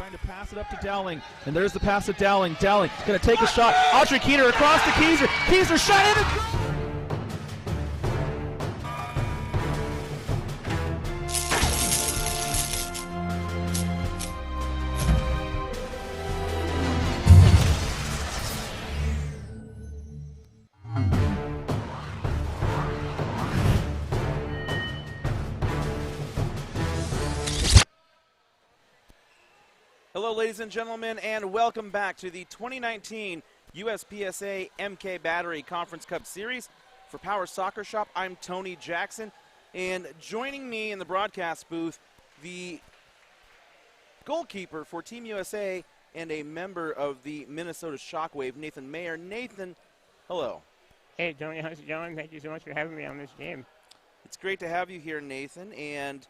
trying to pass it up to Dowling, and there's the pass to Dowling. Dowling going to take a shot. Audrey Keener across to Keyser. Keyser shot in and goal! Hello, ladies and gentlemen, and welcome back to the 2019 USPSA MK Battery Conference Cup Series. For Power Soccer Shop, I'm Tony Jackson, and joining me in the broadcast booth, the goalkeeper for Team USA and a member of the Minnesota Shockwave, Nathan Mayer. Nathan, hello. Hey, Tony, how's it going? Thank you so much for having me on this game. It's great to have you here, Nathan, and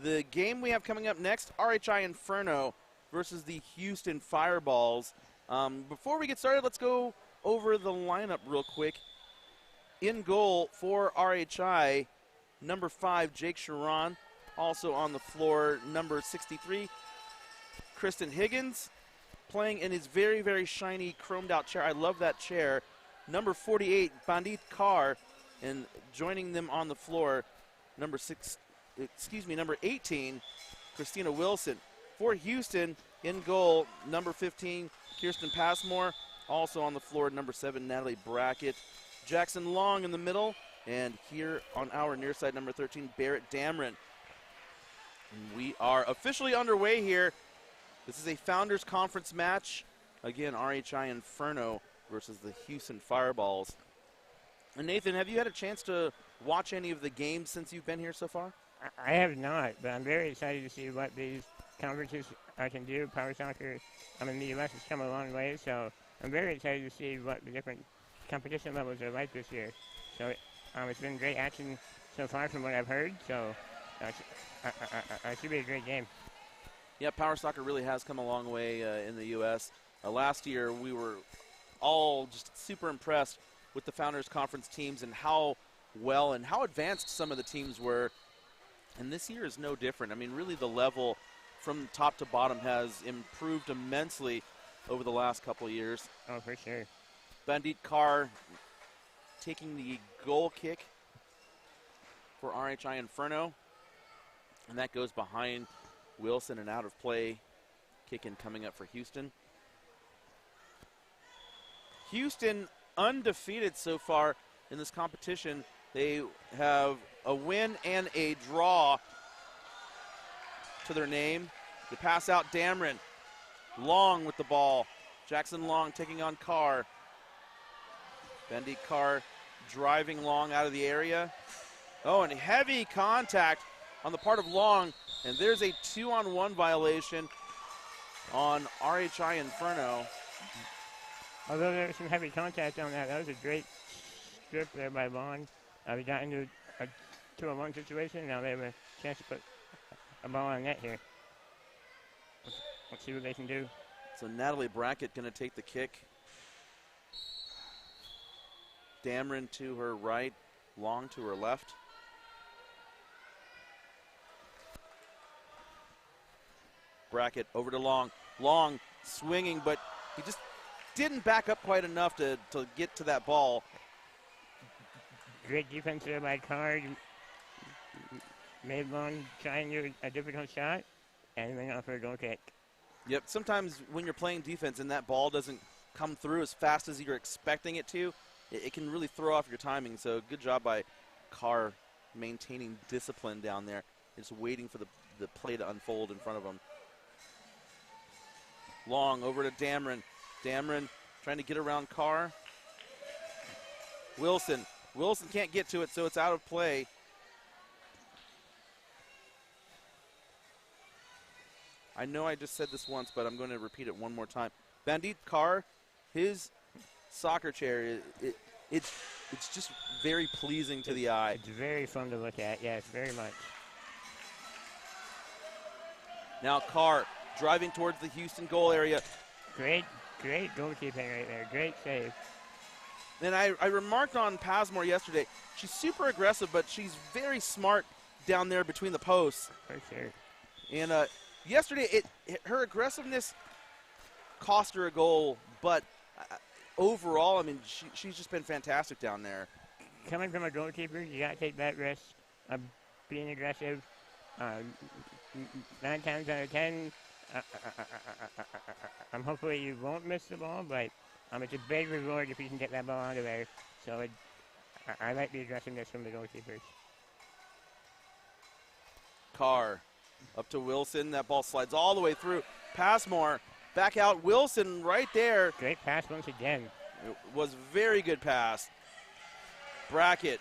the game we have coming up next, RHI Inferno versus the Houston Fireballs. Before we get started, let's go over the lineup real quick. In goal for RHI, number 5, Jake Sharon. Also on the floor, number 63, Kristen Higgins, playing in his very, very shiny chromed out chair. I love that chair. Number 48, Bandit Carr, and joining them on the floor, number 18, Christina Wilson. For Houston, in goal, number 15, Kirsten Passmore. Also on the floor, number 7, Natalie Brackett. Jackson Long in the middle. And here on our near side, number 13, Barrett Dameron. And we are officially underway here. This is a Founders Conference match. Again, RHI Inferno versus the Houston Fireballs. And Nathan, have you had a chance to watch any of the games since you've been here so far? I have not, but I'm very excited to see what these conferences I can do. Power soccer, the U.S. has come a long way, so I'm very excited to see what the different competition levels are like this year. So it's been great action so far from what I've heard, so it should be a great game. Yeah, power soccer really has come a long way in the U.S. Last year, we were all just super impressed with the Founders Conference teams and how well and how advanced some of the teams were. And this year is no different. I mean, really the level from top to bottom has improved immensely over the last couple of years. Oh, for sure. Bandit Carr taking the goal kick for RHI Inferno. And that goes behind Wilson and out of play. Kick in coming up for Houston. Houston undefeated so far in this competition. They have a win and a draw to their name. The pass out Dameron. Long with the ball. Jackson Long taking on Carr. Bandit Carr driving Long out of the area. Oh, and heavy contact on the part of Long. And there's a 2-on-1 violation on RHI Inferno. Although there was some heavy contact on that was a great strip there by Long. We got into a 2-on-1 situation. Now they have a chance to put a ball on net here. Let's see what they can do. So Natalie Brackett going to take the kick. Dameron to her right, Long to her left. Brackett over to Long. Long swinging, but he just didn't back up quite enough to get to that ball. Great defense there by Carr. Made Long try and do a difficult shot, and went off for a goal kick. Yep, sometimes when you're playing defense and that ball doesn't come through as fast as you're expecting it to, it can really throw off your timing. So good job by Carr maintaining discipline down there, just waiting for the play to unfold in front of him. Long over to Dameron. Dameron trying to get around Carr. Wilson. Wilson can't get to it, so it's out of play. I know I just said this once, but I'm going to repeat it one more time. Bandit Carr, his soccer chair, it's just very pleasing to the eye. It's very fun to look at, yes, very much. Now Carr driving towards the Houston goal area. Great goalkeeping right there. Great save. And I remarked on Passmore yesterday. She's super aggressive, but she's very smart down there between the posts. For sure. And yesterday, her aggressiveness cost her a goal, but overall, I mean, she's just been fantastic down there. Coming from a goalkeeper, you got to take that risk of being aggressive. 9 times out of 10, hopefully you won't miss the ball, but it's a big reward if you can get that ball out of there. So I like the aggressiveness from the goalkeepers. Carr up to Wilson. That ball slides all the way through. Passmore back out. Wilson right there. Great pass once again. It was a very good pass. Brackett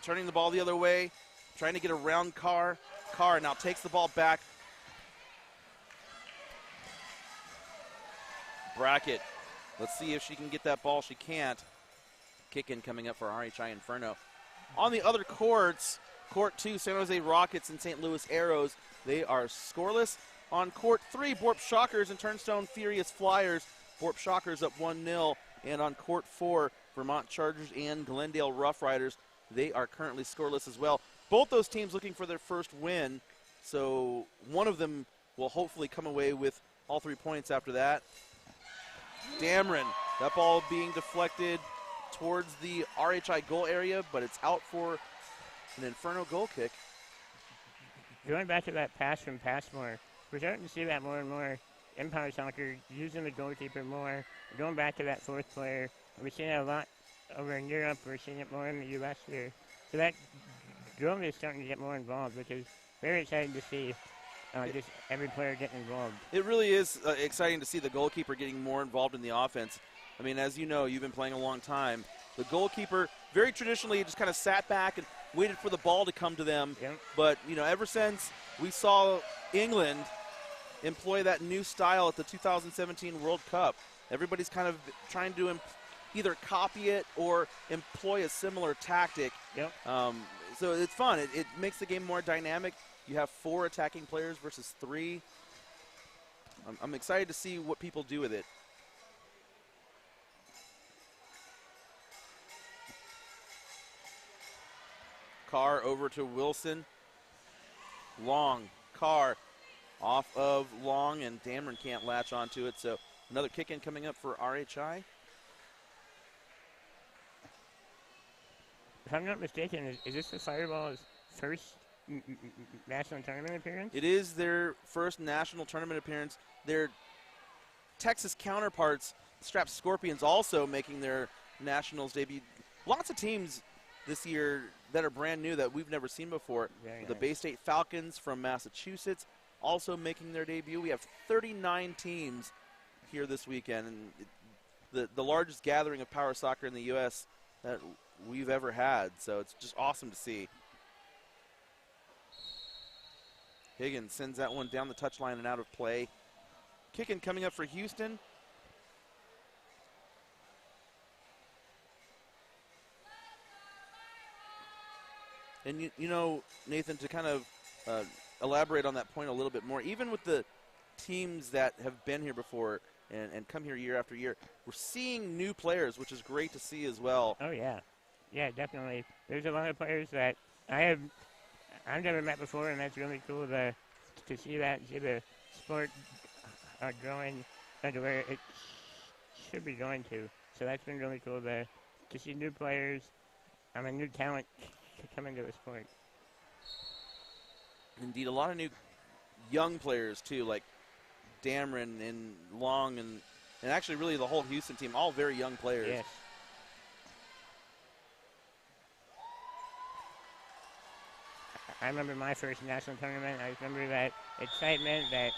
turning the ball the other way, trying to get around Carr. Carr now takes the ball back. Brackett. Let's see if she can get that ball. She can't. Kick in coming up for RHI Inferno. On the other courts, Court 2, San Jose Rockets and St. Louis Arrows, they are scoreless. On Court 3, Borp Shockers and Turnstone Furious Flyers. Borp Shockers up 1-0. And on Court 4, Vermont Chargers and Glendale Rough Riders, they are currently scoreless as well. Both those teams looking for their first win, so one of them will hopefully come away with all 3 points after that. Dameron, that ball being deflected towards the RHI goal area, but it's out for an Inferno goal kick. Going back to that pass from Passmore, we're starting to see that more and more in power soccer, using the goalkeeper more, going back to that 4th player. We're seeing it a lot over in Europe. We're seeing it more in the U.S. here. So that goalie is starting to get more involved, which is very exciting to see. Just every player getting involved. It really is exciting to see the goalkeeper getting more involved in the offense. I mean, as you know, you've been playing a long time. The goalkeeper, very traditionally, just kind of sat back and waited for the ball to come to them. Yep. But, you know, ever since we saw England employ that new style at the 2017 World Cup, everybody's kind of trying to either copy it or employ a similar tactic. Yep. So it's fun. It makes the game more dynamic. You have 4 attacking players versus 3. I'm excited to see what people do with it. Carr over to Wilson. Long. Carr off of Long, and Dameron can't latch onto it. So another kick in coming up for RHI. If I'm not mistaken, is this the Fireball's first national tournament appearance? It is their first national tournament appearance. Their Texas counterparts, Strapped Scorpions, also making their nationals debut. Lots of teams this year that are brand new that we've never seen before. Very The nice. Bay State Falcons from Massachusetts also making their debut. We have 39 teams here this weekend, and the largest gathering of power soccer in the U.S. that we've ever had. So it's just awesome to see. Higgins sends that one down the touchline and out of play. Kicking coming up for Houston. And you know, Nathan, to kind of elaborate on that point a little bit more, even with the teams that have been here before and come here year after year, we're seeing new players, which is great to see as well. Oh, yeah. Yeah, definitely. There's a lot of players that I've never met before, and that's really cool to see that, see the sport growing to where it should be going to. So that's been really cool to see new players, new talent come into the sport. Indeed, a lot of new young players, too, like Dameron and Long and actually really the whole Houston team, all very young players. Yes. I remember my first national tournament. I remember that excitement, that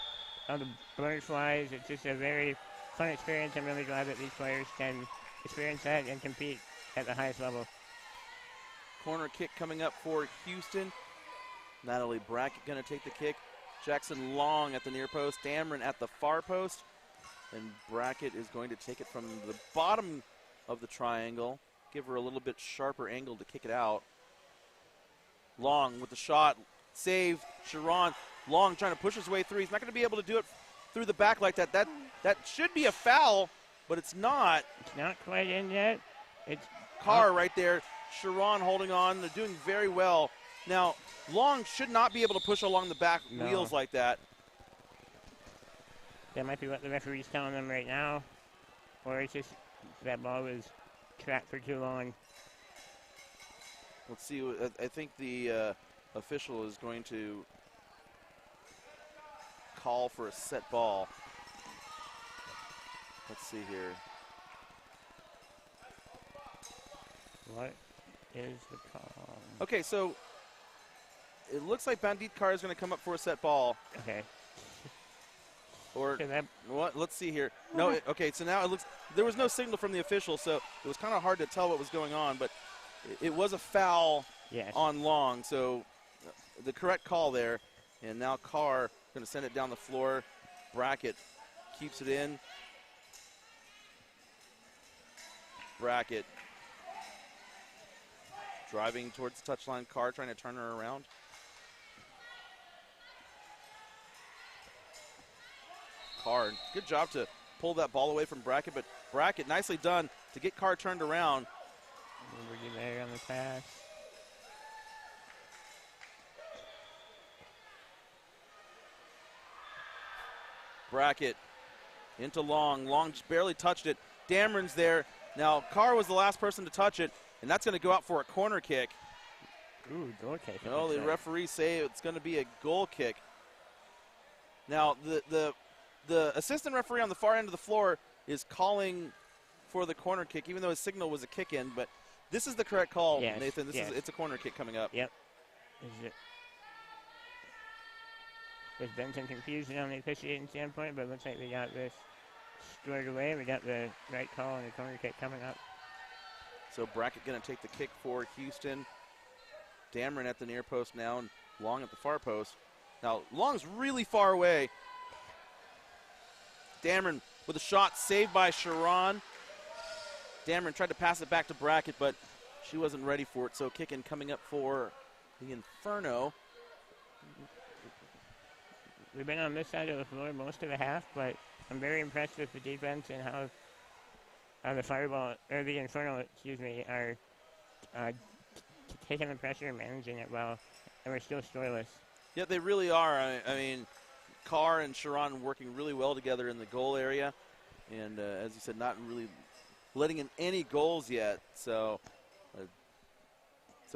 all the butterflies. It's just a very fun experience. I'm really glad that these players can experience that and compete at the highest level. Corner kick coming up for Houston. Natalie Brackett going to take the kick. Jackson Long at the near post. Dameron at the far post. And Brackett is going to take it from the bottom of the triangle. Give her a little bit sharper angle to kick it out. Long with the shot. Save. Sharon. Long trying to push his way through. He's not going to be able to do it through the back like that. That should be a foul, but it's not. It's not quite in yet. It's Carr right there. Sharon holding on. They're doing very well. Now, Long should not be able to push along the back wheels like that. That might be what the referee's telling them right now. Or it's just that ball was trapped for too long. Let's see. I think the official is going to call for a set ball. Let's see here. What is the call? Okay, so it looks like Bandit Car is going to come up for a set ball. Okay. Or So that, what? Let's see here. No, okay. So now it looks there was no signal from the official, so it was kind of hard to tell what was going on. But it was a foul yes. on Long, so the correct call there. And now Carr going to send it down the floor. Brackett keeps it in. Brackett driving towards the touchline. Carr trying to turn her around. Carr, good job to pull that ball away from Brackett, but Brackett, nicely done to get Carr turned around. Liberty there on the pass. Brackett into Long. Long just barely touched it. Dameron's there. Now, Carr was the last person to touch it, and that's going to go out for a corner kick. Ooh, goal kick. No, the referees say it's going to be a goal kick. Now, the assistant referee on the far end of the floor is calling for the corner kick, even though his signal was a kick in. But this is the correct call, yes, Nathan. yes. It's a corner kick coming up. Yep. There's been some confusion on the officiating standpoint, but it looks like we got this squared away. We got the right call and the corner kick coming up. So Brackett going to take the kick for Houston. Dameron at the near post now, and Long at the far post. Now, Long's really far away. Dameron with a shot saved by Sharon. Dameron tried to pass it back to Brackett, but she wasn't ready for it. So kicking coming up for the Inferno. We've been on this side of the floor most of the half, but I'm very impressed with the defense and how the Fireball, or the Inferno, excuse me, are taking the pressure and managing it well, and we're still scoreless. Yeah, they really are. I mean, Carr and Sharon working really well together in the goal area, and as you said, not really letting in any goals yet. So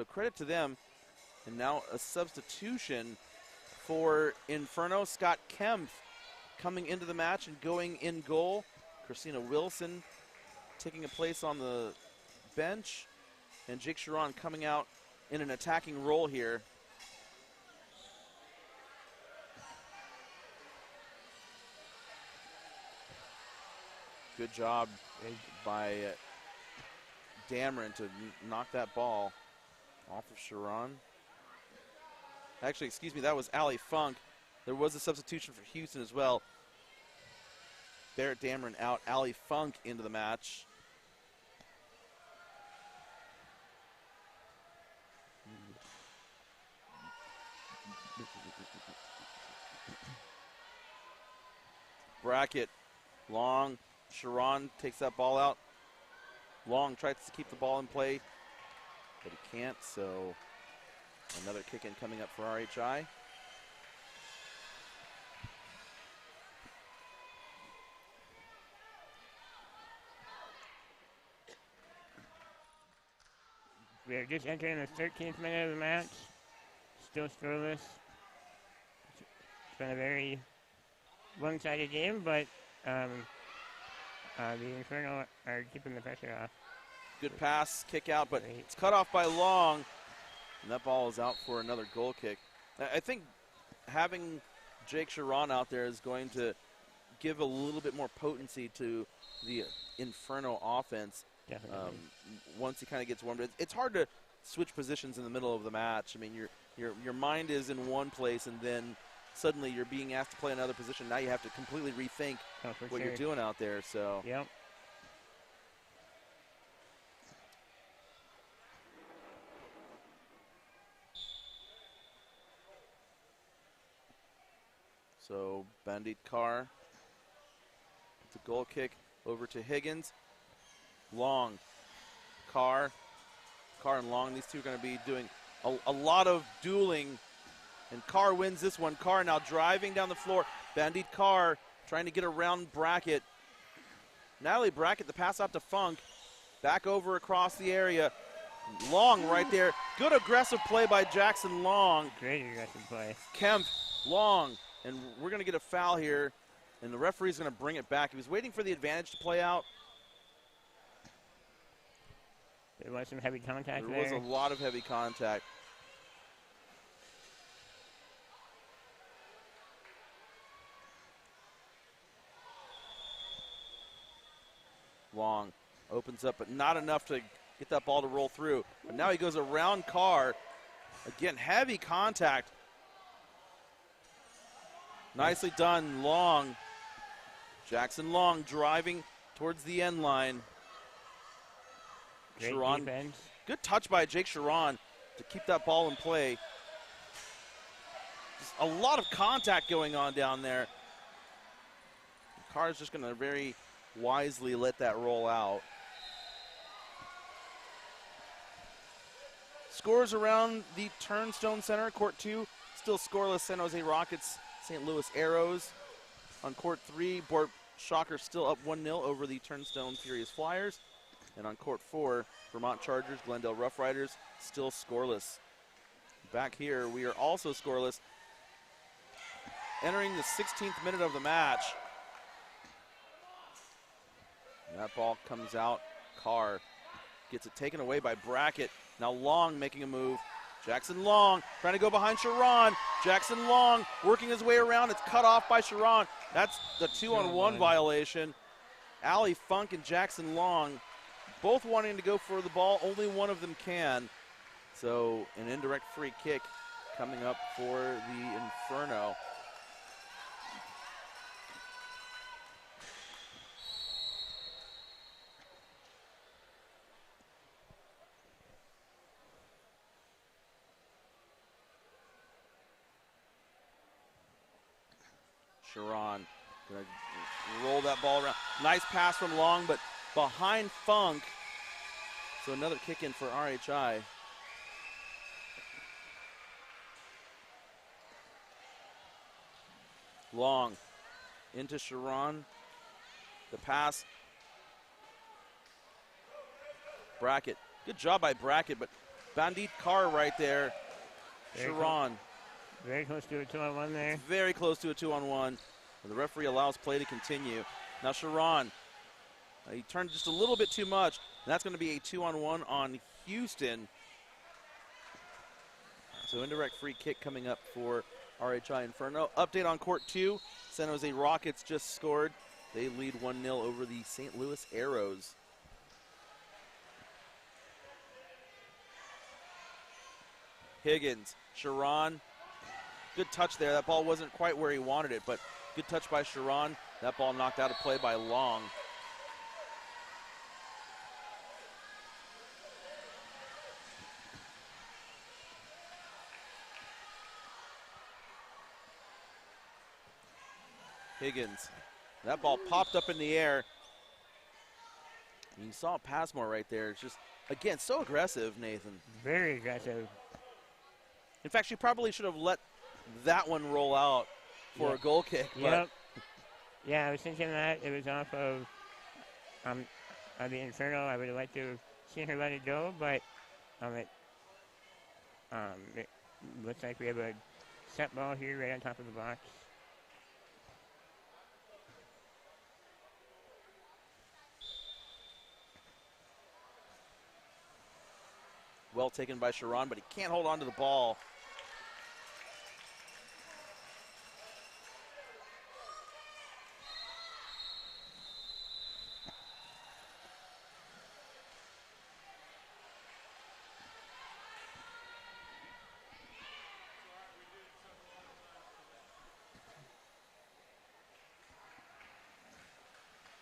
credit to them. And now a substitution for Inferno. Scott Kempf coming into the match and going in goal. Christina Wilson taking a place on the bench, and Jake Sharon coming out in an attacking role here. Good job by Dameron to knock that ball off of Sharon. Actually, excuse me, that was Allie Funk. There was a substitution for Houston as well. Barrett Dameron out, Allie Funk into the match. Brackett, Long, Sharon takes that ball out. Long tries to keep the ball in play, but he can't, so another kick in coming up for RHI. We are just entering the 13th minute of the match. Still scoreless. It's been a very one-sided game, but the Inferno are keeping the pressure off. Good pass, kick out, but it's cut off by Long, and that ball is out for another goal kick. I think having Jake Sharon out there is going to give a little bit more potency to the Inferno offense. Definitely. Once he kind of gets warmed, it's hard to switch positions in the middle of the match. I mean, your mind is in one place, and then suddenly you're being asked to play another position. Now you have to completely rethink what you're doing out there. So. Yep. So Bandit Carr, the goal kick over to Higgins. Long, Carr and Long. These two are going to be doing a lot of dueling, and Carr wins this one. Carr now driving down the floor. Bandit Carr trying to get around Brackett. Natalie Brackett, the pass out to Funk. Back over across the area. Long right there. Good aggressive play by Jackson Long. Great aggressive play. Kemp, Long, and we're going to get a foul here, and the referee's going to bring it back. He was waiting for the advantage to play out. There was some heavy contact There was a lot of heavy contact. Long opens up, but not enough to get that ball to roll through. But now he goes around Carr. Again, heavy contact. Nicely done, Long. Jackson Long driving towards the end line. Great Sharon, defense. good touch by Jake Sharon to keep that ball in play. Just a lot of contact going on down there. Carr's just going to very wisely let that roll out. Scores around the Turnstone Center, Court 2. Still scoreless, San Jose Rockets, St. Louis Arrows. On Court 3, Bort Shocker still up 1-0 over the Turnstone Furious Flyers. And on Court 4, Vermont Chargers, Glendale Rough Riders, still scoreless. Back here, we are also scoreless. Entering the 16th minute of the match. And that ball comes out. Carr gets it taken away by Brackett. Now Long making a move. Jackson Long trying to go behind Sharon. Jackson Long working his way around. It's cut off by Sharon. That's the 2-on-1 violation. Allie Funk and Jackson Long both wanting to go for the ball. Only one of them can. So an indirect free kick coming up for the Inferno. Sharon gonna roll that ball around. Nice pass from Long, but behind Funk. So another kick in for RHI. Long into Sharon. The pass. Brackett. Good job by Brackett, but Bandit Carr right there. Sharon. Very close to a 2-on-1 there. Very close to a 2-on-1. The referee allows play to continue. Now Sharon, he turned just a little bit too much, and that's going to be a 2-on-1 on Houston. So indirect free kick coming up for RHI Inferno. Update on Court 2, San Jose Rockets just scored. They lead 1-0 over the St. Louis Arrows. Higgins, Sharon, good touch there. That ball wasn't quite where he wanted it, but good touch by Sharon. That ball knocked out of play by Long. Higgins. That ball popped up in the air. And you saw Passmore right there. It's just, again, so aggressive, Nathan. Very aggressive. In fact, she probably should have let that one roll out for a goal kick. Yep. Yeah, I was thinking that. It was off of the Inferno. I would have liked to have seen her let it go, but it looks like we have a set ball here right on top of the box. Well taken by Sharon, but he can't hold on to the ball.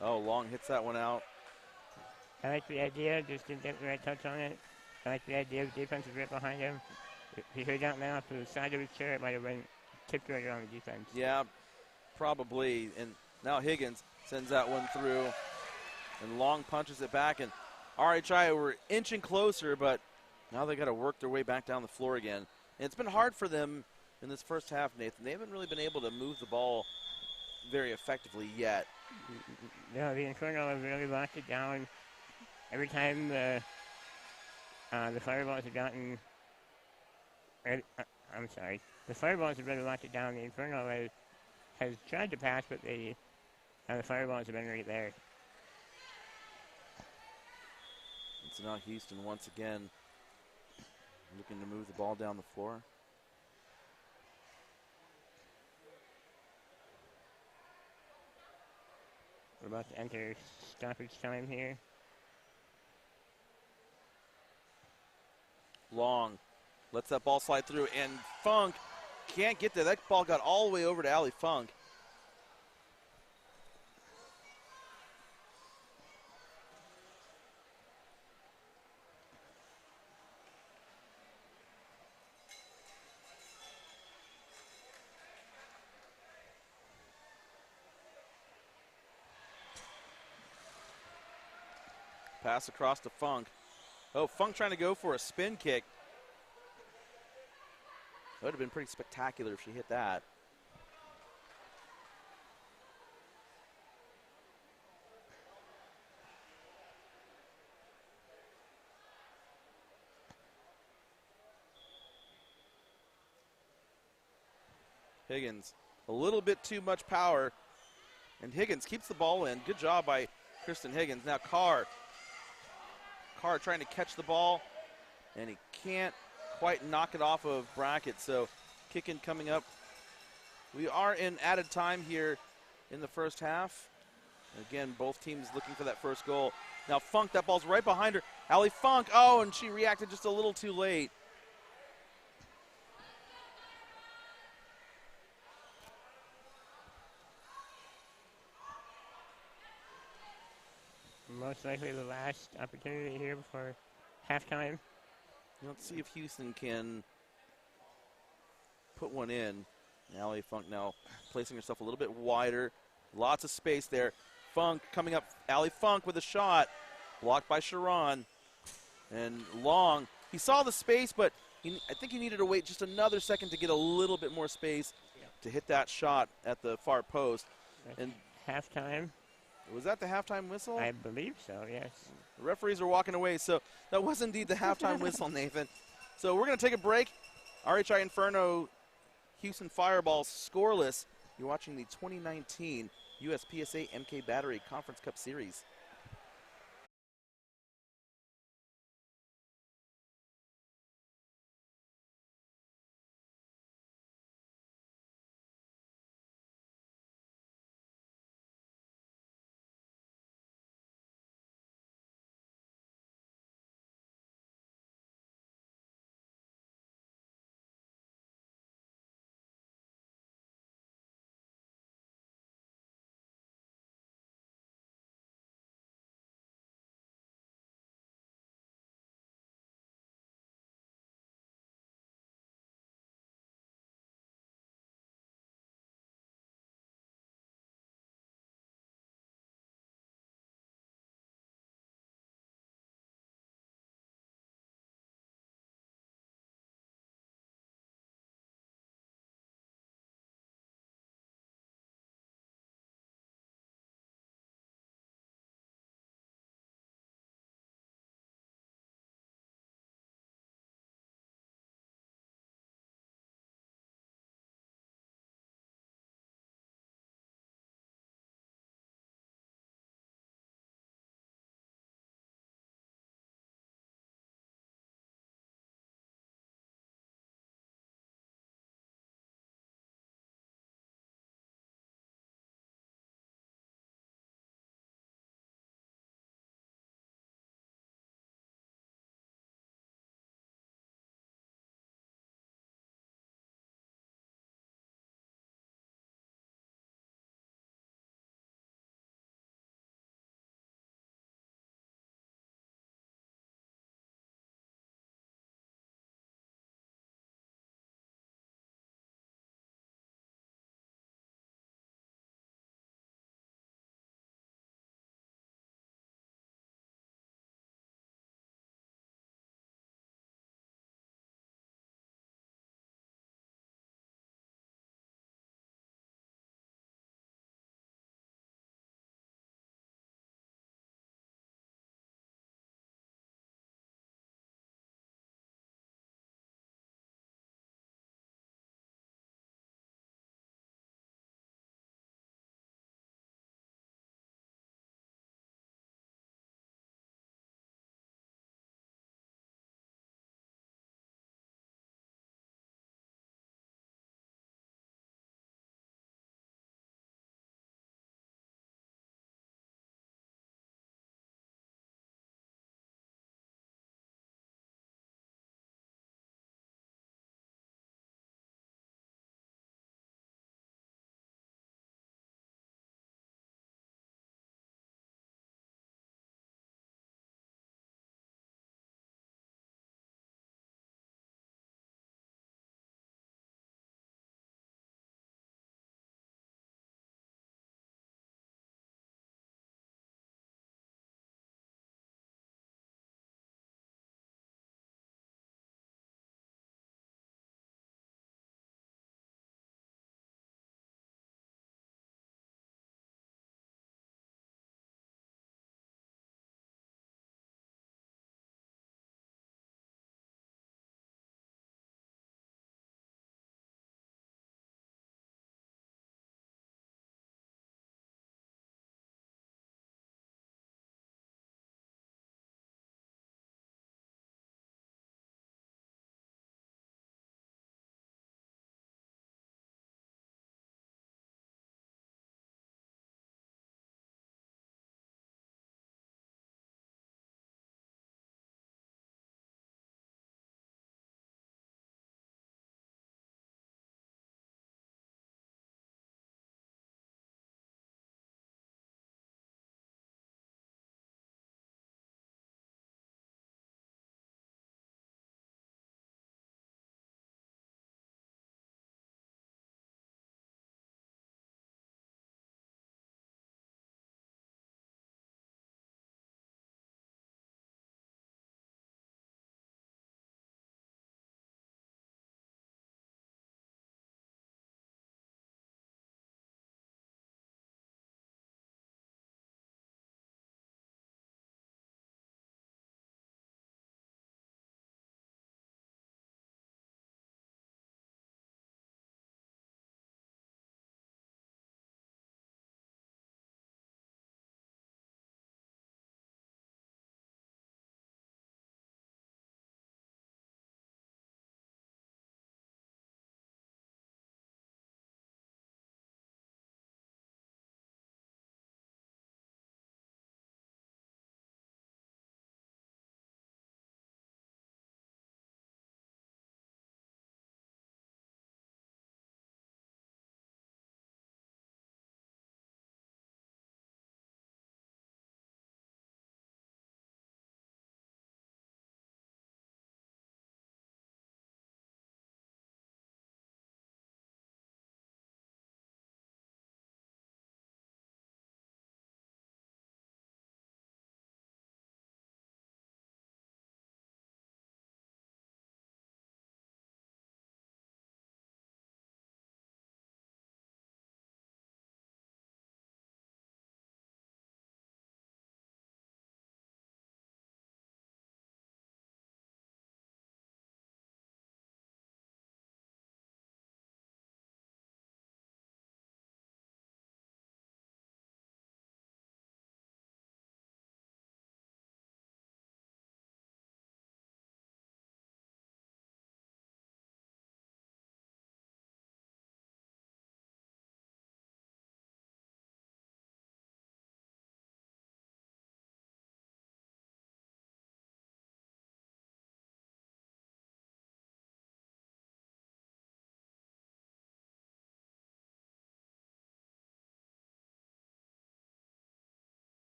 Oh, Long hits that one out. I like the idea, just didn't get the right touch on it. I like the idea of defense is right behind him. If he heard that man off to the side of his chair, it might have been tipped right around the defense. Yeah, probably. And now Higgins sends that one through. And Long punches it back. And RHI were inching closer, but now they got to work their way back down the floor again. And it's been hard for them in this first half, Nathan. They haven't really been able to move the ball very effectively yet. No, the Inferno have really locked it down. Every time the Fireballs have gotten, I'm sorry, the Fireballs have really locked it down. The Inferno has tried to pass, but the Fireballs have been right there. It's now Houston once again looking to move the ball down the floor. We're about to enter stoppage time here. Long lets that ball slide through, and Funk can't get there. That ball got all the way over to Allie Funk. Pass across to Funk. Oh, Funk trying to go for a spin kick. That would have been pretty spectacular if she hit that. Higgins, a little bit too much power, and Higgins keeps the ball in. Good job by Kristen Higgins. Now Carr trying to catch the ball, and he can't quite knock it off of Brackett, so kicking coming up. We are in added time here in the first half. Again, both teams looking for that first goal. Now Funk, that ball's right behind her. Allie Funk, oh, and she reacted just a little too late. Most likely the last opportunity here before halftime. Let's see if Houston can put one in. Allie Funk now placing herself a little bit wider. Lots of space there. Funk coming up. Allie Funk with a shot. Blocked by Sharon. And Long. He saw the space, but I think he needed to wait just another second to get a little bit more space to hit that shot at the far post. And halftime. Was that the halftime whistle? I believe so, yes. The referees are walking away, so that was indeed the halftime whistle, Nathan. So we're going to take a break. RHI Inferno, Houston Fireballs scoreless. You're watching the 2019 USPSA MK Battery Conference Cup Series.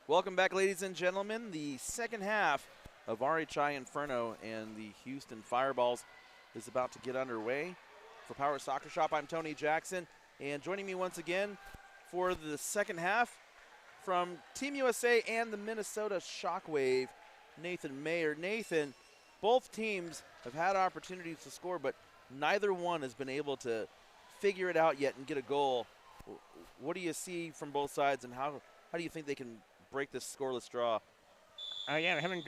Welcome back, ladies and gentlemen. The second half of RHI Inferno and the Houston Fireballs is about to get underway. For Power Soccer Shop, I'm Tony Jackson, and joining me once again for the second half from Team USA and the Minnesota Shockwave, Nathan Mayer. Nathan, both teams have had opportunities to score, but neither one has been able to figure it out yet and get a goal. What do you see from both sides, and how do you think they can break this scoreless draw? Yeah, we're having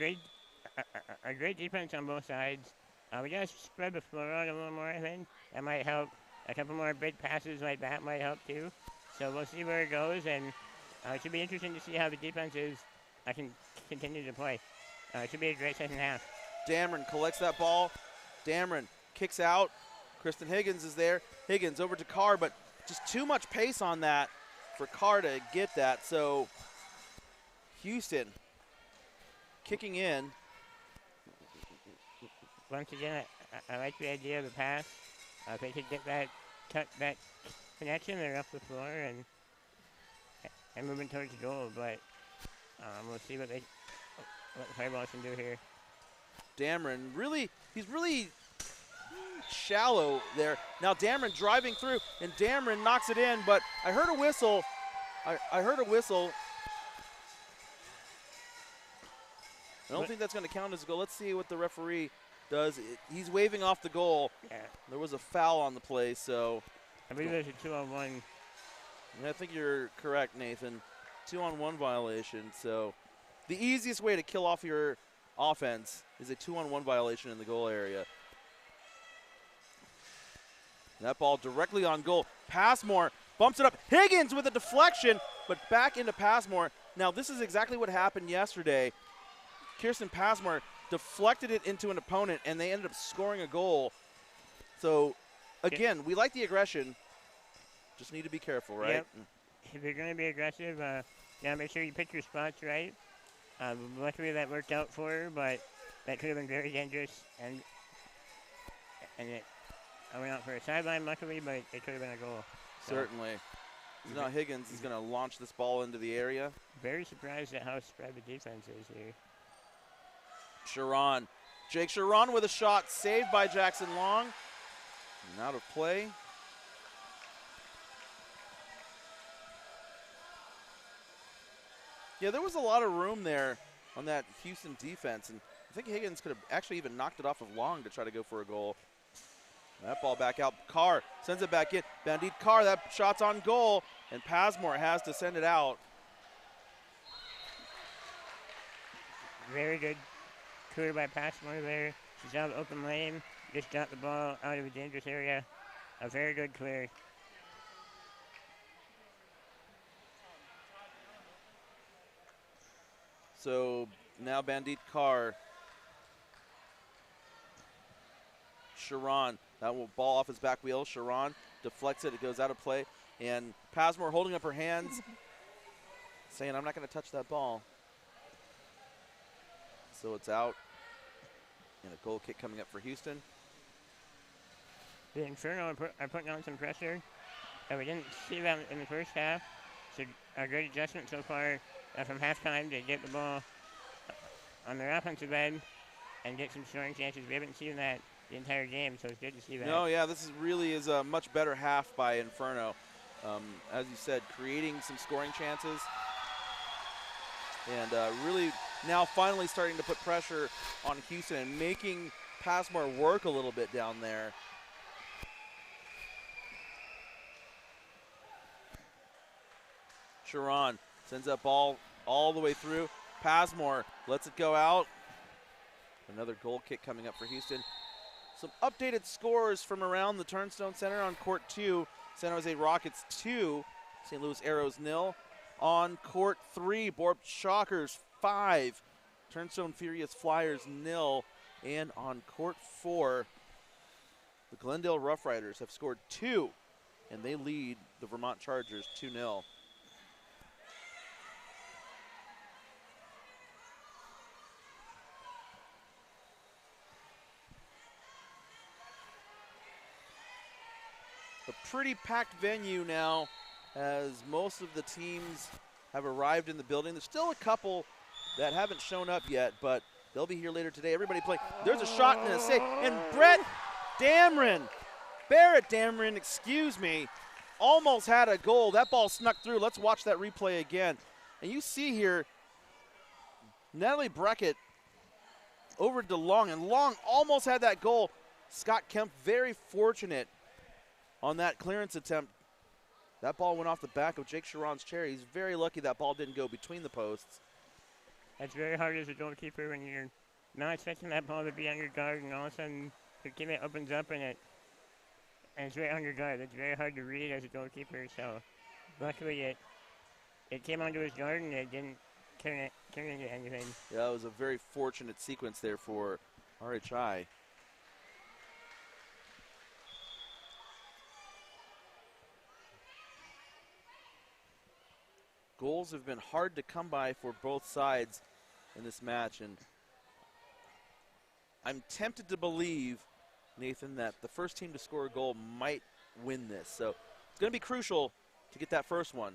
a great defense on both sides. We got to spread the floor out a little more, I think. That might help. A couple more big passes like that might help too. So we'll see where it goes, and it should be interesting to see how the defenses can continue to play. It should be a great second half. Dameron collects that ball. Dameron kicks out. Kristen Higgins is there. Higgins over to Carr, but just too much pace on that for Carr to get that. So Houston kicking in. Once again, I like the idea of the pass. If they could get that connection, they're up the floor and moving towards the goal. But we'll see what the Fireballs can do here. Dameron he's really shallow there. Now Dameron driving through, and Dameron knocks it in, but I heard a whistle. I heard a whistle. I don't think that's going to count as a goal. Let's see what the referee does. He's waving off the goal. Yeah. There was a foul on the play, so. I believe there's a 2-on-1. I think you're correct, Nathan. 2-on-1 violation. So the easiest way to kill off your offense is a 2-on-1 violation in the goal area. That ball directly on goal. Passmore bumps it up. Higgins with a deflection, but back into Passmore. Now this is exactly what happened yesterday. Kirsten Passmore deflected it into an opponent, and they ended up scoring a goal. So, again, we like the aggression. Just need to be careful, right? Yep. If you're going to be aggressive, make sure you pick your spots right. Luckily that worked out for her, but that could have been very dangerous. And it went out for a sideline, luckily, but it could have been a goal. Certainly. So now Higgins is going to launch this ball into the area. Very surprised at how spread the defense is here. Sharon. Jake Sharon with a shot saved by Jackson Long. And out of play. Yeah, there was a lot of room there on that Houston defense, and I think Higgins could have actually even knocked it off of Long to try to go for a goal. That ball back out. Carr sends it back in. Bandit Carr, that shot's on goal, and Passmore has to send it out. Very good clear by Passmore there. She's out of the open lane. Just got the ball out of a dangerous area. A very good clear. So now Bandit Carr. Sharon, that will ball off his back wheel. Sharon deflects it. It goes out of play. And Passmore holding up her hands, saying, I'm not going to touch that ball. So it's out. And a goal kick coming up for Houston. The Inferno are putting on some pressure. We didn't see that in the first half. So a great adjustment so far from halftime to get the ball on their offensive end and get some scoring chances. We haven't seen that the entire game, so it's good to see that. No, yeah, this really is a much better half by Inferno. As you said, creating some scoring chances. And really now finally starting to put pressure on Houston and making Passmore work a little bit down there. Sharon sends that ball all the way through. Passmore lets it go out. Another goal kick coming up for Houston. Some updated scores from around the Turnstone Center on Court 2. San Jose Rockets 2, St. Louis Arrows 0. On Court 3, Borup Shockers 5, Turnstone Furious Flyers 0. And on Court 4, the Glendale Rough Riders have scored 2, and they lead the Vermont Chargers 2-0. A pretty packed venue now, as most of the teams have arrived in the building. There's still a couple that haven't shown up yet, but they'll be here later today. Everybody play. There's a shot and a save. And Barrett Dameron, excuse me, almost had a goal. That ball snuck through. Let's watch that replay again. And you see here, Natalie Brackett over to Long, and Long almost had that goal. Scott Kemp very fortunate on that clearance attempt. That ball went off the back of Jake Sharon's chair. He's very lucky that ball didn't go between the posts. It's very hard as a goalkeeper when you're not expecting that ball to be on your guard, and all of a sudden your teammate opens up and it's right on your guard. It's very hard to read as a goalkeeper. So luckily it came onto his guard and it didn't turn into anything. Yeah, it was a very fortunate sequence there for RHI. Goals have been hard to come by for both sides in this match, and I'm tempted to believe, Nathan, that the first team to score a goal might win this. So it's going to be crucial to get that first one.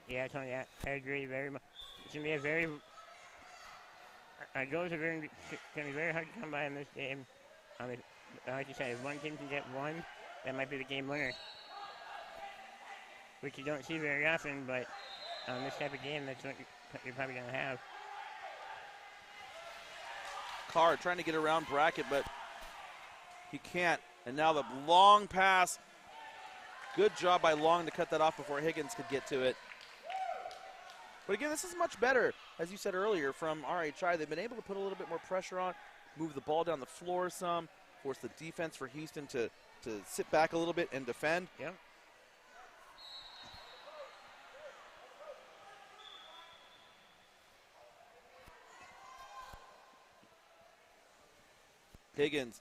Yeah, Tony, I agree very much. It's going to be goals are going to be very hard to come by in this game. Like you said, if one team can get one, that might be the game winner, which you don't see very often, but on this type of game, that's what you're probably going to have. Carr trying to get around Brackett, but he can't. And now the long pass. Good job by Long to cut that off before Higgins could get to it. But again, this is much better, as you said earlier, from RHI. They've been able to put a little bit more pressure on, move the ball down the floor some, force the defense for Houston to sit back a little bit and defend. Yep. Higgins,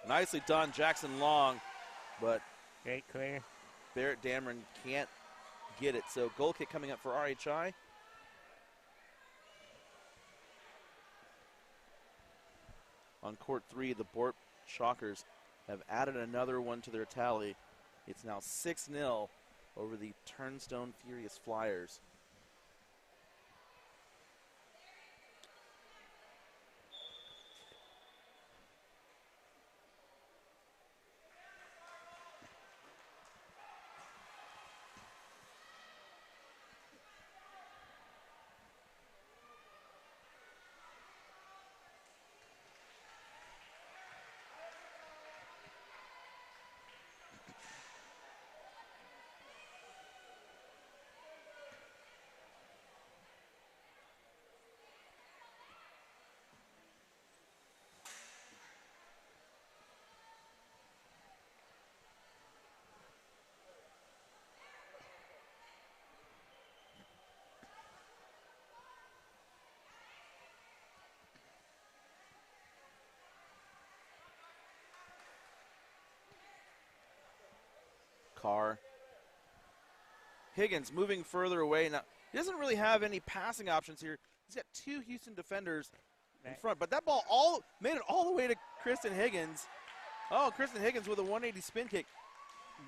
nicely done, Jackson Long, but great clear. Barrett Dameron can't get it. So goal kick coming up for RHI. On court 3, the Bort Shockers have added another one to their tally. It's now 6-0 over the Turnstone Furious Flyers. Carr. Higgins moving further away. Now, he doesn't really have any passing options here. He's got two Houston defenders in front, but that ball made it all the way to Kristen Higgins. Oh, Kristen Higgins with a 180 spin kick.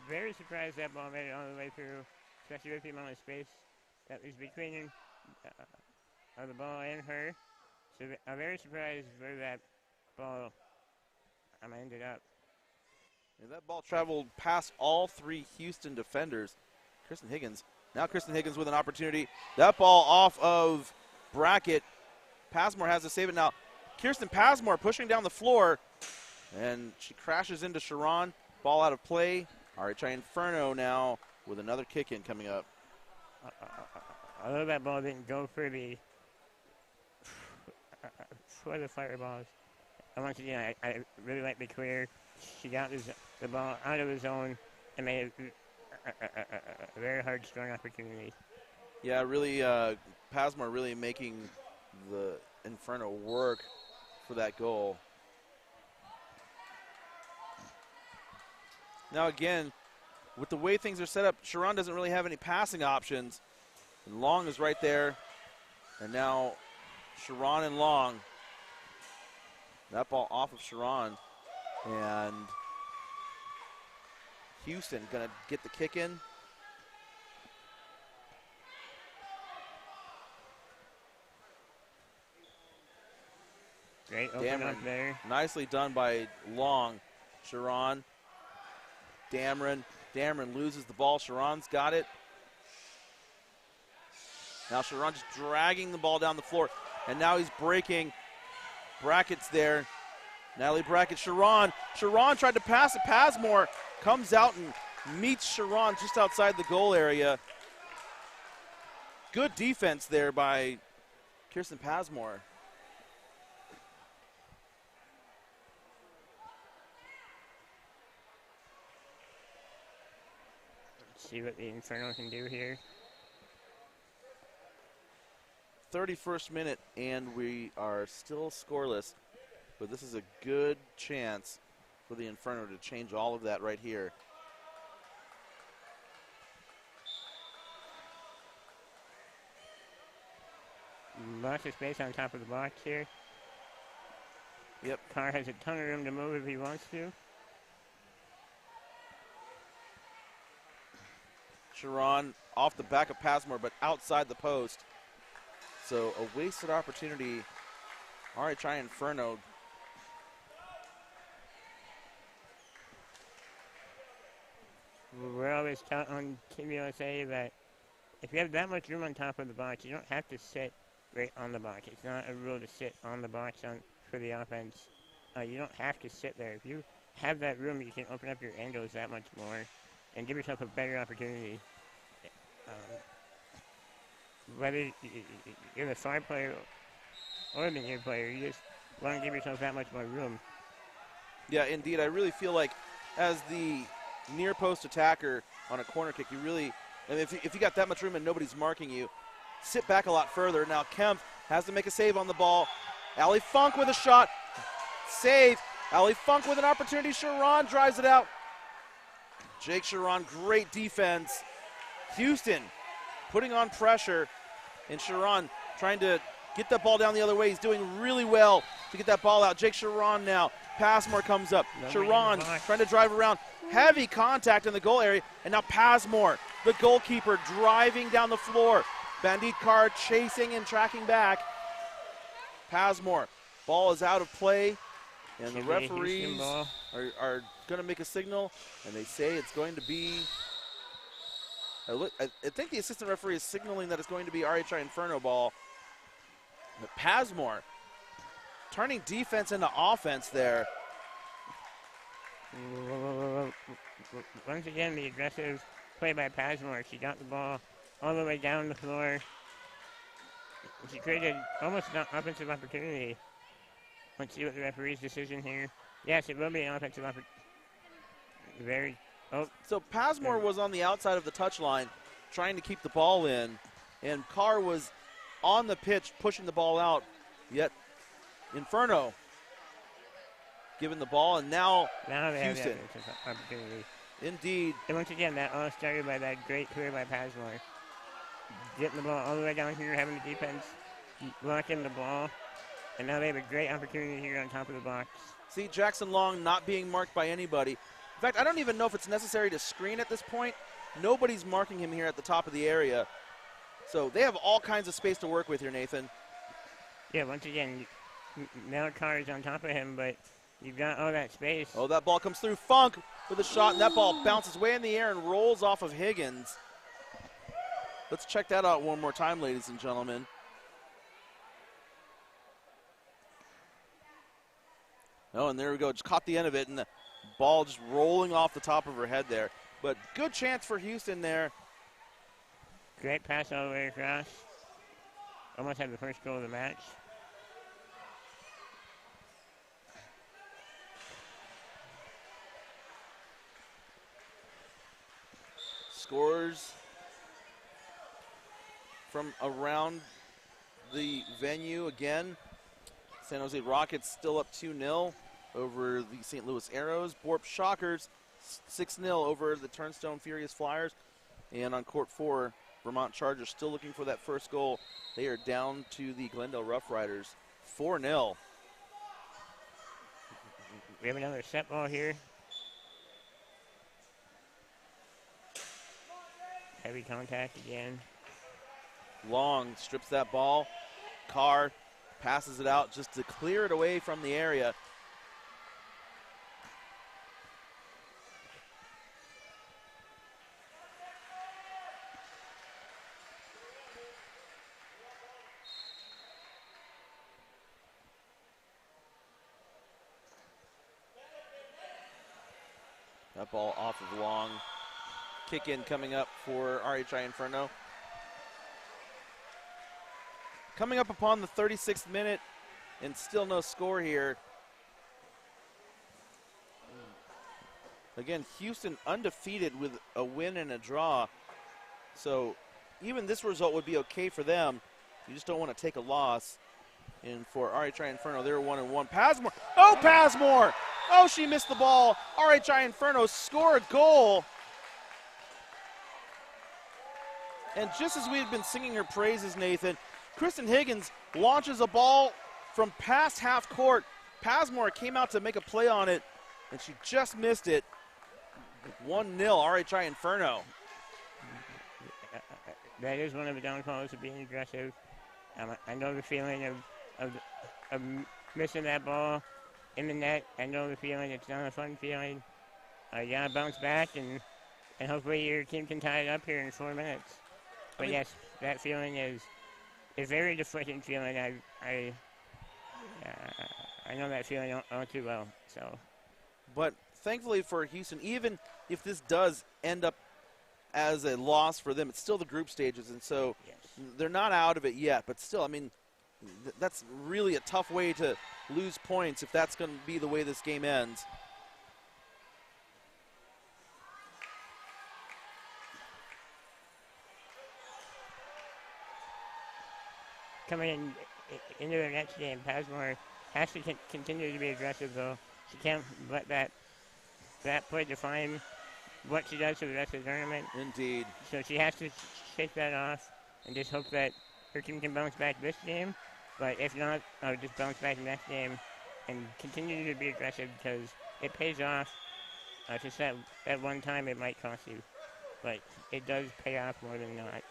Very surprised that ball made it all the way through, especially with the amount of space that was between the ball and her. So I'm very surprised where that ball ended up. Yeah, that ball traveled past all three Houston defenders. Kristen Higgins. Now Kristen Higgins with an opportunity. That ball off of Brackett. Passmore has to save it now. Kirsten Passmore pushing down the floor, and she crashes into Sharon. Ball out of play. RHI Inferno now with another kick in coming up. Although that ball didn't go for the fireballs. And once again, I really like the clear. She got the ball out of the zone and made it a very hard, strong opportunity. Yeah, really, Passmore really making the Inferno work for that goal. Now again, with the way things are set up, Sharon doesn't really have any passing options. And Long is right there. And now Sharon and Long. That ball off of Sharon. And Houston going to get the kick in. Great open up there. Nicely done by Long. Sharon. Dameron loses the ball. Sharon's got it. Now Sharon just dragging the ball down the floor. And now he's breaking. Brackett's there. Natalie Brackett, Sharon. Sharon tried to pass it. Pasmore comes out and meets Sharon just outside the goal area. Good defense there by Kirsten Pasmore. Let's see what the Inferno can do here. 31st minute, and we are still scoreless. But this is a good chance for the Inferno to change all of that right here. Lots of space on top of the box here. Yep. Carr has a ton of room to move if he wants to. Sharon off the back of Pasmore, but outside the post. So a wasted opportunity. RHI Inferno. We're always taught on Team USA that if you have that much room on top of the box, you don't have to sit right on the box. It's not a rule to sit on the box for the offense. You don't have to sit there. If you have that room, you can open up your angles that much more and give yourself a better opportunity. Whether you're the far player or the near player, you just want to give yourself that much more room. Yeah, indeed. I really feel like as the near post attacker on a corner kick, you really, and if you got that much room and nobody's marking you, sit back a lot further. Now Kemp has to make a save on the ball. Allie Funk with a shot. Save. Allie Funk with an opportunity. Sharon drives it out. Jake Sharon, great defense. Houston putting on pressure, and Sharon trying to get that ball down the other way. He's doing really well to get that ball out. Jake Sharon now. Passmore comes up. Sharon trying to drive around. Heavy contact in the goal area, and now Passmore, the goalkeeper, driving down the floor. Bandit Carr chasing and tracking back. Passmore, ball is out of play, and the referees are going to make a signal, and they say it's going to be, I think the assistant referee is signaling that it's going to be RHI Inferno ball. But Passmore turning defense into offense there. Once again, the aggressive play by Passmore. She got the ball all the way down the floor. She created almost an offensive opportunity. Let's see what the referee's decision here. Yes, it will be an offensive opportunity. So Passmore was on the outside of the touchline trying to keep the ball in, and Carr was on the pitch pushing the ball out, yet Inferno giving the ball, and now they Houston. have the opportunity. Indeed. And once again, that all started by that great clear by Passmore. Getting the ball all the way down here, having the defense blocking the ball, and now they have a great opportunity here on top of the box. See, Jackson Long not being marked by anybody. In fact, I don't even know if it's necessary to screen at this point. Nobody's marking him here at the top of the area. So they have all kinds of space to work with here, Nathan. Yeah, once again, now Carr is on top of him, but you've got all that space. Oh, that ball comes through. Funk with a shot, and that ball bounces way in the air and rolls off of Higgins. Let's check that out one more time, ladies and gentlemen. Oh, and there we go. Just caught the end of it, and the ball just rolling off the top of her head there. But good chance for Houston there. Great pass all the way across. Almost had the first goal of the match. Scores from around the venue again. San Jose Rockets still up 2-0 over the St. Louis Arrows. Borp Shockers 6-0 over the Turnstone Furious Flyers. And on court 4, Vermont Chargers still looking for that first goal. They are down to the Glendale Rough Riders 4-0. We have another set ball here. Heavy contact again. Long strips that ball. Carr Passes it out just to clear it away from the area. That ball off of Long. Kick in coming up for RHI Inferno. Coming up upon the 36th minute and still no score here. Again, Houston undefeated with a win and a draw. So even this result would be okay for them. You just don't want to take a loss. And for RHI Inferno, they're 1-1. Pasmore. Oh, Pasmore! Oh, she missed the ball. RHI Inferno score a goal. And just as we had been singing her praises, Nathan, Kristen Higgins launches a ball from past half court. Pasmore came out to make a play on it, and she just missed it. 1-0 RHI Inferno. That is one of the downfalls of being aggressive. I know the feeling of missing that ball in the net. I know the feeling. It's not a fun feeling. You gotta bounce back and hopefully your team can tie it up here in 4 minutes. But yes, that feeling is a very deflating feeling. I know that feeling all too well. So, but thankfully for Houston, even if this does end up as a loss for them, it's still the group stages, and so yes, they're not out of it yet. But still, I mean, that's really a tough way to lose points if that's going to be the way this game ends. coming into the next game, Pasmore has to continue to be aggressive, though. She can't let that play define what she does for the rest of the tournament. Indeed. So she has to shake that off and just hope that her team can bounce back this game. But if not, I'll just bounce back the next game and continue to be aggressive because it pays off. Just at one time it might cost you, but it does pay off more than not.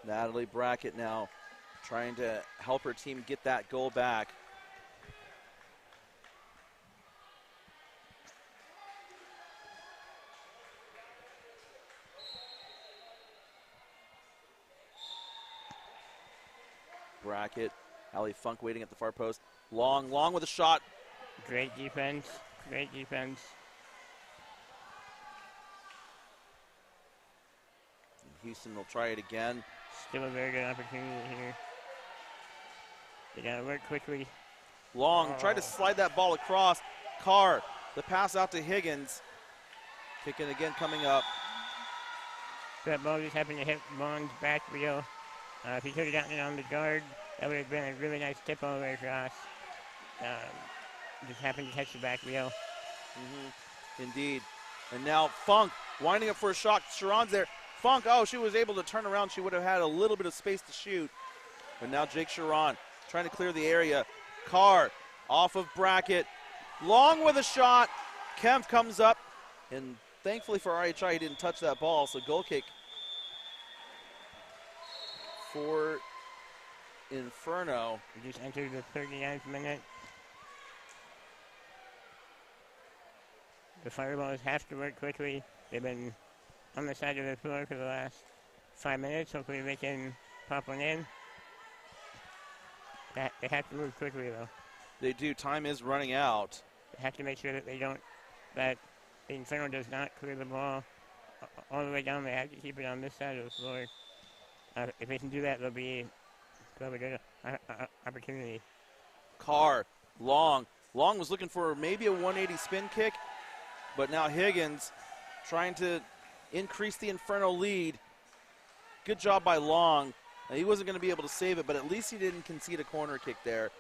Natalie Brackett now trying to help her team get that goal back. Brackett, Allie Funk waiting at the far post. Long with a shot. Great defense. Great defense. Houston will try it again. Still a very good opportunity here. They gotta work quickly. Long, tried to slide that ball across. Carr, the pass out to Higgins. Kicking again coming up. That ball just happened to hit Long's back wheel. If he could have gotten it on the guard, that would have been a really nice tip all the way across. Just happened to catch the back wheel. Indeed. And now Funk winding up for a shot. Sharon's there. Funk, oh, she was able to turn around. She would have had a little bit of space to shoot. But now Jake Sharon trying to clear the area. Carr off of Brackett. Long with a shot. Kempf comes up. And thankfully for RHI, he didn't touch that ball. So goal kick for Inferno. We just entered the 39th minute. The Fireballs have to work quickly. They've been on the side of the floor for the last 5 minutes. Hopefully they can pop one in. They have to move quickly, though. They do. Time is running out. They have to make sure that that the Inferno does not clear the ball all the way down. They have to keep it on this side of the floor. If they can do that, they'll have a good opportunity. Carr, Long. Long was looking for maybe a 180 spin kick, but now Higgins trying to increase the Inferno lead. Good job by Long. Now, he wasn't going to be able to save it, but at least he didn't concede a corner kick there.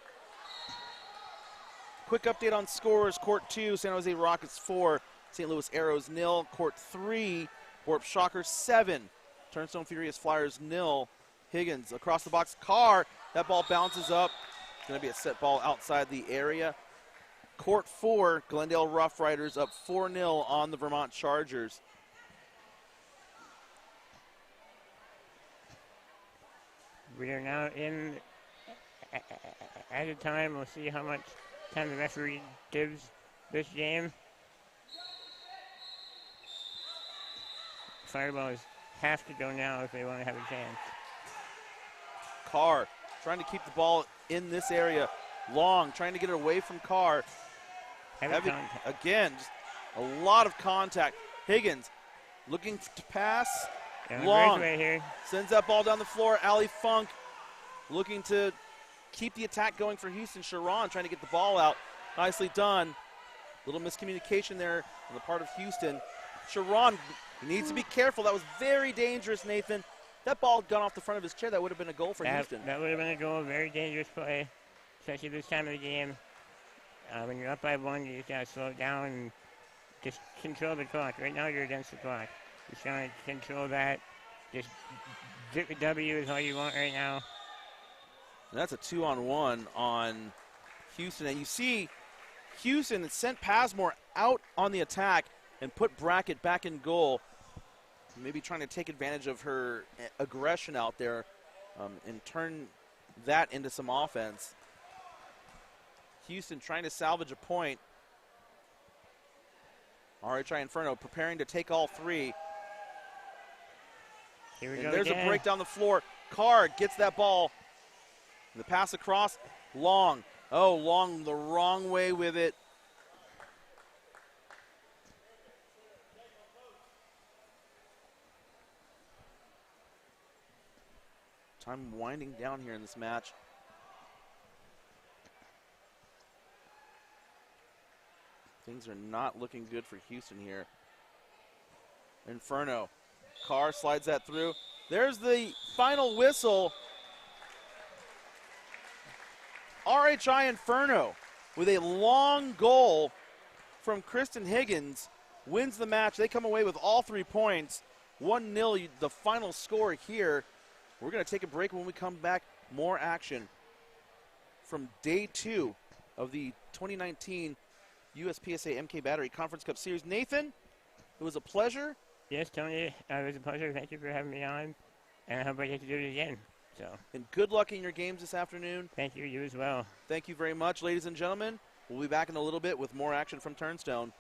Quick update on scores. Court 2, San Jose Rockets 4, St. Louis Arrows 0. Court 3, Warp Shockers 7, Turnstone Furious Flyers 0. Higgins across the box. Carr, that ball bounces up. It's going to be a set ball outside the area. Court 4, Glendale Rough Riders up 4-0 on the Vermont Chargers. We are now in at a time. We'll see how much time the referee gives this game. Fireballs have to go now if they want to have a chance. Carr trying to keep the ball in this area. Long, trying to get it away from Carr. Heavy contact. Again, just a lot of contact. Higgins looking to pass. Yeah, Long right here. sends that ball down the floor. Ali Funk looking to keep the attack going for Houston. Sharon trying to get the ball out. Nicely done. Little miscommunication there on the part of Houston. Sharon needs to be careful. That was very dangerous, Nathan. That ball had gone off the front of his chair. That would have been a goal for Houston. That would have been a goal. Very dangerous play, especially this time of the game. When you're up by one, you just got to slow it down and just control the clock. Right now, you're against the clock. Just trying to control that. Just W is all you want right now. And that's a 2-on-1 on Houston. And you see Houston sent Pasmore out on the attack and put Brackett back in goal. Maybe trying to take advantage of her aggression out there and turn that into some offense. Houston trying to salvage a point. RHI Inferno preparing to take all three. Here we and go there's again. a break down the floor. Carr gets that ball. The pass across. Long. Oh, Long the wrong way with it. Time winding down here in this match. Things are not looking good for Houston here. Inferno. Carr slides that through. There's the final whistle. RHI Inferno with a long goal from Kristen Higgins wins the match. They come away with all 3 points. 1-0 the final score here. We're going to take a break. When we come back, more action from day 2 of the 2019 USPSA MK Battery Conference Cup Series. Nathan, it was a pleasure. Yes, Tony, it was a pleasure. Thank you for having me on, and I hope I get to do it again. So. And good luck in your games this afternoon. Thank you, you as well. Thank you very much, ladies and gentlemen. We'll be back in a little bit with more action from Turnstone.